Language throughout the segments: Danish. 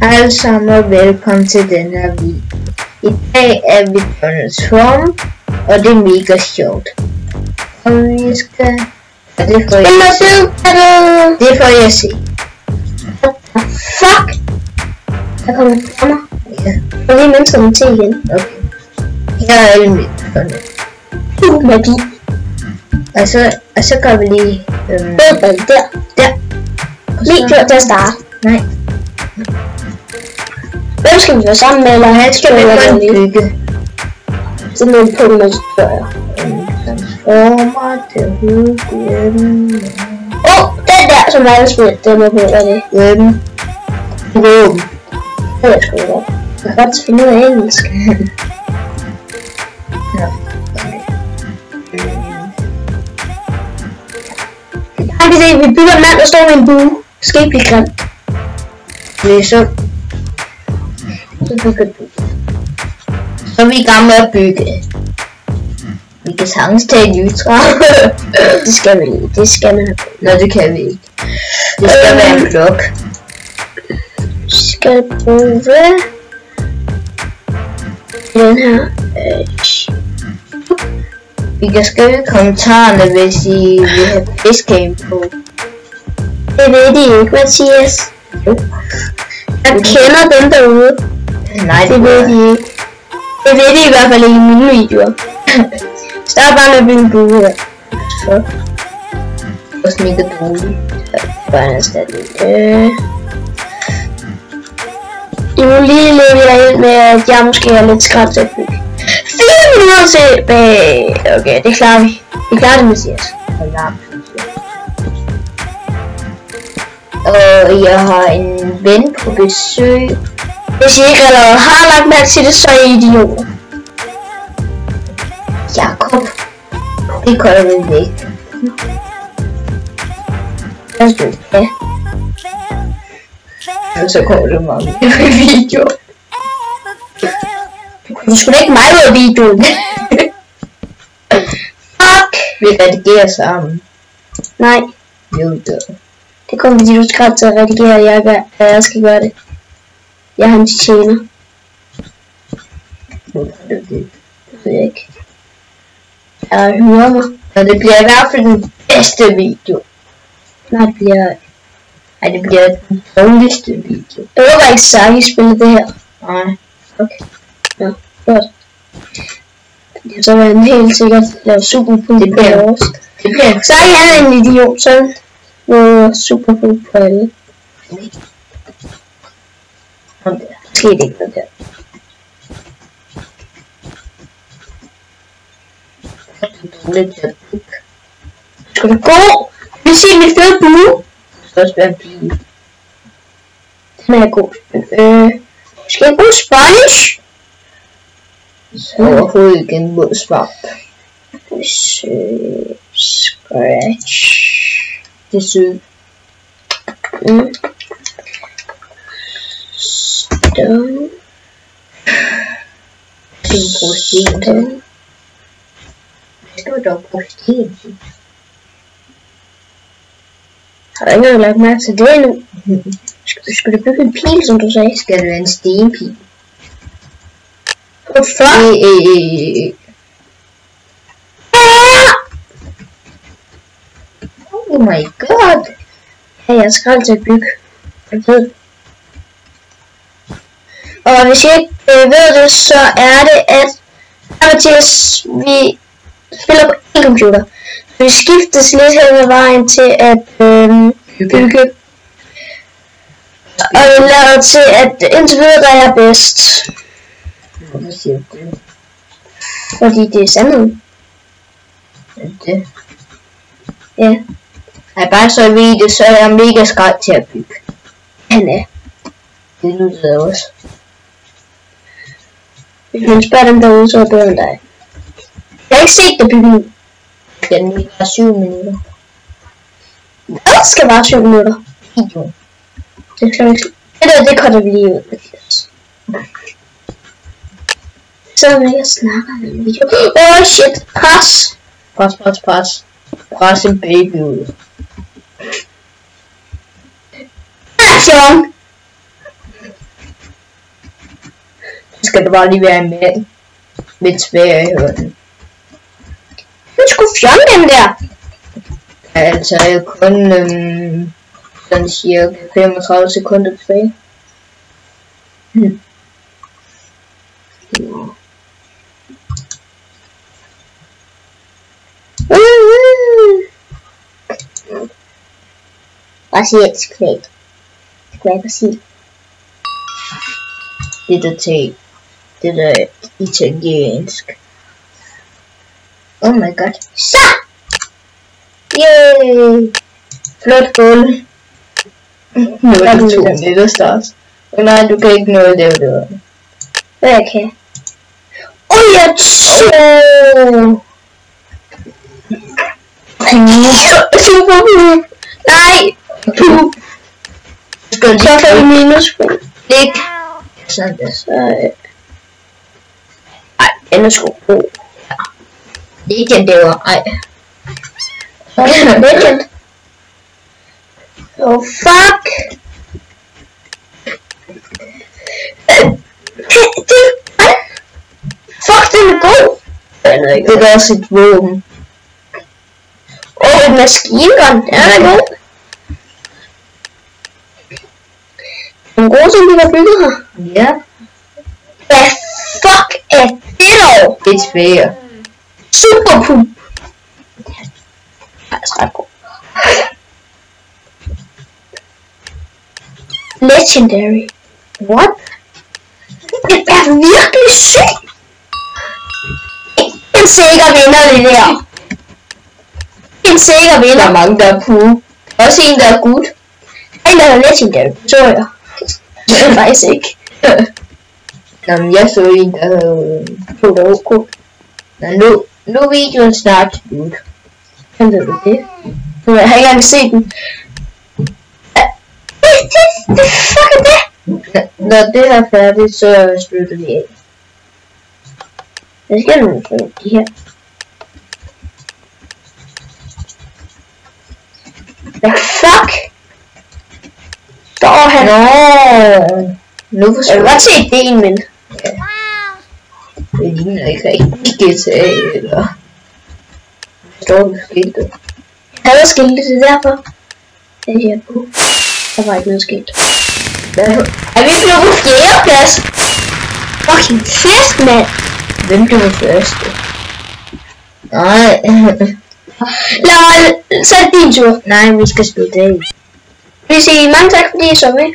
Hej alle sammen og velkommen til den her video. I dag er vi Donald Trump, og det er mega sjovt. Og vi skal... Ja, det får jeg se. Det får jeg se. What the fuck? Der kommer et fra mig. Ja, Og lige mennesker til igen. okay. Her er alle mit fundet. Magi. Og så gør vi lige... Fodbold der. Der. Video til at starte. Nej. Hvem skal vi være sammen med, eller han skal vi være med? Bygge. Sådan nogle på med historier. Transformer til huggen. Den der, som jeg har spillet, den var på, hvad er det? Våben. Det er sgu godt. Jeg kan godt finde ud af engelsk. Har vi se, vi bygger en mand, der står med en bue. Skal ikke blive grimt. Det er så bygger du. Så er vi i gang med at bygge. Vi kan sagtens tage et lytræ. Det skal vi ikke. Det skal man have. Nå, det kan vi ikke. Det skal være en blok. Skal bruge den her. Vi kan skrive i kommentarerne, hvis I vil have facecam på. Det ved de ikke, Mathias. Jeg kender dem derude. Nej, Det ved de ikke. Det ved de i hvert fald ikke i mine videoer. Start bare med at bygge en bue her. Så. Også mega dårligt. Bare en erstatning. I må lige lægge jer ind med, at jeg måske er lidt skræmt til at bygge. 4 minutter tilbage. Okay, det klarer vi. Vi klarer det, Mathias. Og jeg har en ven på besøg. Hvis I ikke allerede har lagt mærke til det, så er I idioter. Jakob. Det kolder vi væk. Ja. Og så kommer det mange video. Du skulle ikke mig ud af videoen. Fuck! Vi redigerer sammen. Nej, Jo, det er kun fordi du skal til at redigere, jeg skal gøre det. Jeg har en tjener. Det ved jeg ikke. Jeg hører mig. Og det bliver i hvert fald den bedste video. Nej, det bliver... Ej, det bliver den dårligste video. Jeg håber ikke, så I spiller det her. Nej. Okay. Ja, godt. Det så var en helt sikkert lave superfood Det bliver- på vores. Det bliver Så er jeg en idiot, så noget superfood på alle. sådan der. Skete ikke noget der. Det er dårligt til at bygge. Skal du gå? Vi ser mit fede bue. Det skal også være en bil. Den er god. Skal jeg bruge sponge? Så overhovedet ikke en mod svamp. Scratch. Det er sødt. Stone. Skal vi bruge sten til? Skal vi dog bruge sten til? Har du ikke engang lagt mærke til det endnu? Skal du bygge en pil, som du sagde? Skal det være en stenpil? Hvorfor? Oh my god. Ja, jeg er skrald til at bygge. Jeg ved. Og hvis jeg ikke ved det, så er det, at Mathias, vi spiller på en computer. Vi skiftes lidt hen ad vejen til at bygge. Og vi lader til, at indtil videre, der er jeg bedst. Hvorfor siger du det? Fordi det er sandheden. Det. Ja, Ej, bare så ved det, så er jeg mega skrald til at bygge. han er. Det lyder jeg også. Hvis man spørger dem derude, så er det bedre end dig. Jeg har ikke set dig bygge nu. Skal den ikke være 7 minutter? Hvad skal bare 7 minutter? Video. Det kan ikke. Det cutter vi lige ud, Mathias. Så vil jeg snakke om en video. Oh shit, pres! Pres. Pres en baby ud. Aktion! skal du bare lige være en mand. Lidt svær i hånden. Du skulle fjerne dem der. Altså, jeg er kun sådan cirka 35 sekunder tilbage. Brasiliansk flag. Det skal være Brasil. Det der til. Det der italiensk. Oh my god. Så! Yay! Flot goal. Nu er det 2 minutter start. Nej, du kan ikke nå at lave det. Hvad jeg kan? Jeg super pup. Nej! Pup. Så får vi minuspoint. Ikke. Sådan der. Ej, den er sgu god. Legend, det var. Ej. Legend. Oh fuck! Fuck, den er god! Det er også et våben. Et maskingun, den er god. Den gode, som vi har bygget her. Ja. Hvad fuck er det dog? Et svær. Super pup. Det er altså ret god. Legendary. What? Det er virkelig sygt. En sikker vinder det der. En sikker vinder. Der er mange, der er pup. Også en, der er good. En, der er legendary. Så jeg. Det er faktisk ikke. Jamen, jeg så en, der havde Polo. nu er videoen snart slut. Kan du det? Jeg har ikke engang set den. Det fuck er det? Når det er færdigt, så slutter vi af. Jeg skal nu få de her. Hvad fuck? Står han? Nå. Nu forstår jeg. Jeg kan godt se et ben, men... Ja. Det ligner ikke rigtig GTA, eller... Står du skiltet? Jeg havde skiltet det derfor. Det er på. Der var ikke noget skilt. Er vi blevet på 4. plads? Fucking fest, mand! Hvem blev første? Nej. Lad mig sætte din tur. Nej, vi skal slutte af. Vi siger mange tak, fordi I så med.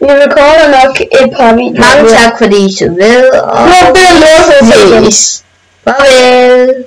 Vi recorder nok et par videoer. Mange tak, fordi I så med. Og Farvel! Farvel!